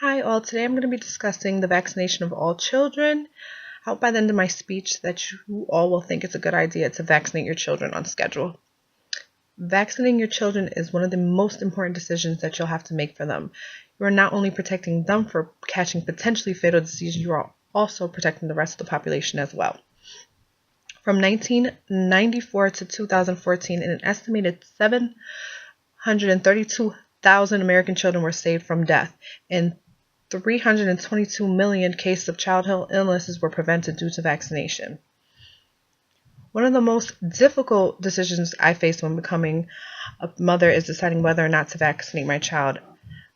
Hi all, today I'm going to be discussing the vaccination of all children. I hope by the end of my speech that you all will think it's a good idea to vaccinate your children on schedule. Vaccinating your children is one of the most important decisions that you'll have to make for them. You are not only protecting them for catching potentially fatal disease, you are also protecting the rest of the population as well. From 1994 to 2014, an estimated 732,000 American children were saved from death, and 322 million cases of childhood illnesses were prevented due to vaccination. One of the most difficult decisions I faced when becoming a mother is deciding whether or not to vaccinate my child.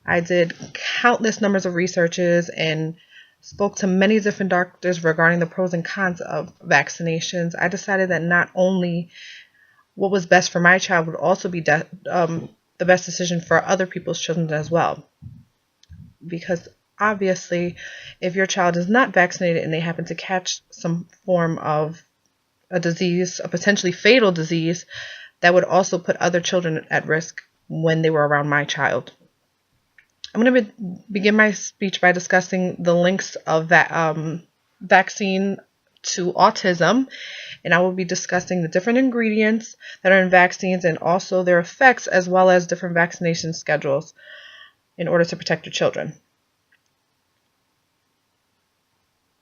I did countless numbers of researches and spoke to many different doctors regarding the pros and cons of vaccinations. I decided that not only what was best for my child would also be the best decision for other people's children as well. Because obviously, if your child is not vaccinated and they happen to catch some form of a disease, a potentially fatal disease, that would also put other children at risk when they were around my child. I'm going to begin my speech by discussing the links of vaccine to autism, and I will be discussing the different ingredients that are in vaccines and also their effects, as well as different vaccination schedules in order to protect your children.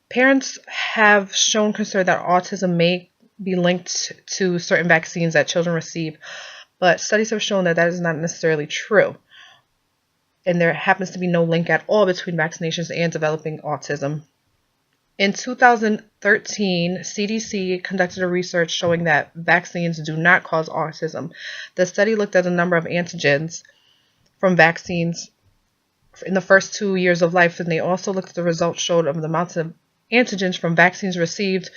Parents have shown concern that autism may be linked to certain vaccines that children receive, but studies have shown that that is not necessarily true. And there happens to be no link at all between vaccinations and developing autism. In 2013, CDC conducted a research showing that vaccines do not cause autism. The study looked at the number of antigens from vaccines in the first 2 years of life, and they also looked at the results showed of the amounts of antigens from vaccines received,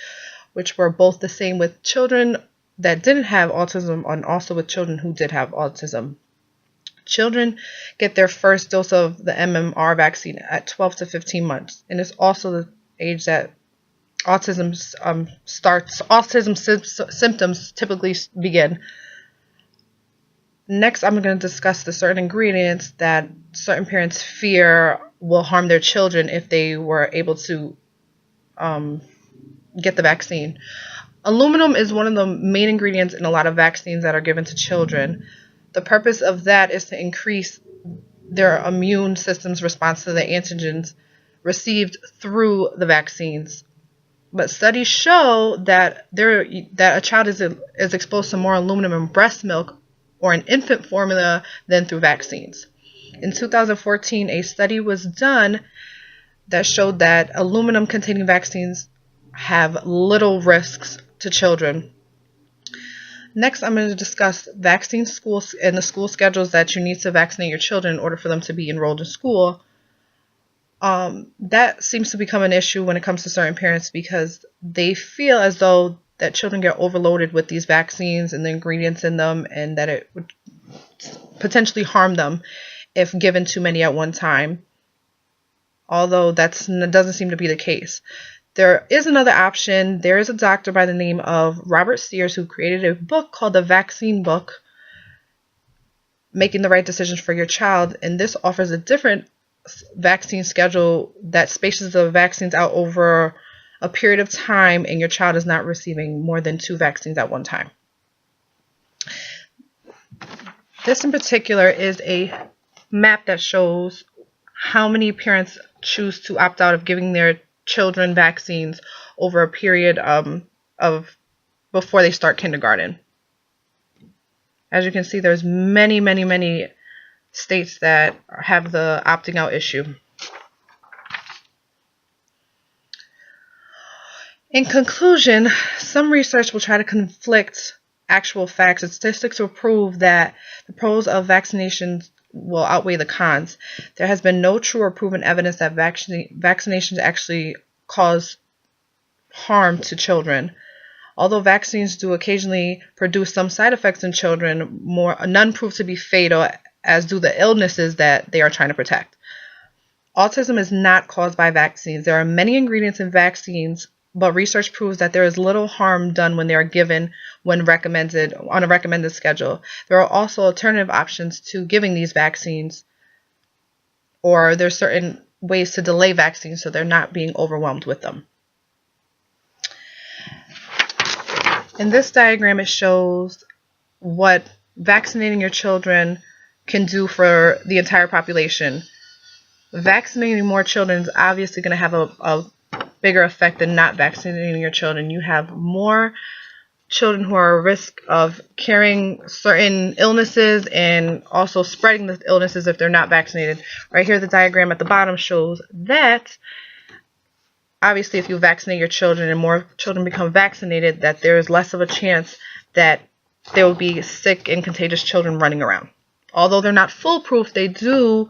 which were both the same with children that didn't have autism and also with children who did have autism. Children get their first dose of the MMR vaccine at 12 to 15 months, and it's also the age that autism symptoms typically begin. Next, I'm going to discuss the certain ingredients that certain parents fear will harm their children if they were able to get the vaccine. Aluminum is one of the main ingredients in a lot of vaccines that are given to children. The purpose of that is to increase their immune system's response to the antigens received through the vaccines. But studies show that a child is exposed to more aluminum in breast milk or an infant formula than through vaccines. In 2014, a study was done that showed that aluminum-containing vaccines have little risks to children. Next, I'm going to discuss vaccine schools and the school schedules that you need to vaccinate your children in order for them to be enrolled in school. That seems to become an issue when it comes to certain parents because they feel as though that children get overloaded with these vaccines and the ingredients in them, and that it would potentially harm them if given too many at one time, although that doesn't seem to be the case. There is another option. There is a doctor by the name of Robert Sears who created a book called The Vaccine Book, Making the Right Decisions for Your Child, and this offers a different vaccine schedule that spaces the vaccines out over a period of time, and your child is not receiving more than 2 vaccines at one time. This in particular is a map that shows how many parents choose to opt out of giving their children vaccines over a period of before they start kindergarten. As you can see, there's many states that have the opting out issue. In conclusion, some research will try to conflict actual facts and statistics will prove that the pros of vaccinations will outweigh the cons. There has been no true or proven evidence that vaccinations actually cause harm to children. Although vaccines do occasionally produce some side effects in children, none prove to be fatal, as do the illnesses that they are trying to protect. Autism is not caused by vaccines. There are many ingredients in vaccines, but research proves that there is little harm done when they are given when recommended on a recommended schedule. There are also alternative options to giving these vaccines, or there's certain ways to delay vaccines so they're not being overwhelmed with them. In this diagram, it shows what vaccinating your children can do for the entire population. Vaccinating more children is obviously going to have a bigger effect than not vaccinating your children. You have more children who are at risk of carrying certain illnesses and also spreading the illnesses if they're not vaccinated. Right here, the diagram at the bottom shows that obviously if you vaccinate your children and more children become vaccinated, that there is less of a chance that there will be sick and contagious children running around. Although they're not foolproof, they do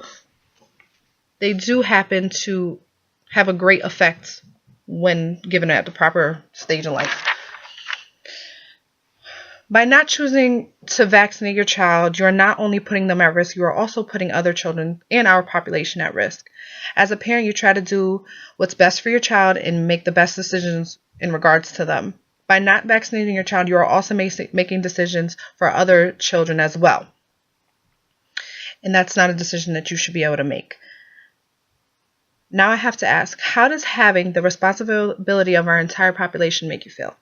happen to have a great effect when given at the proper stage in life. By not choosing to vaccinate your child, you are not only putting them at risk, you are also putting other children in our population at risk. As a parent, you try to do what's best for your child and make the best decisions in regards to them. By not vaccinating your child, you are also making decisions for other children as well. And that's not a decision that you should be able to make. Now I have to ask, how does having the responsibility of our entire population make you feel?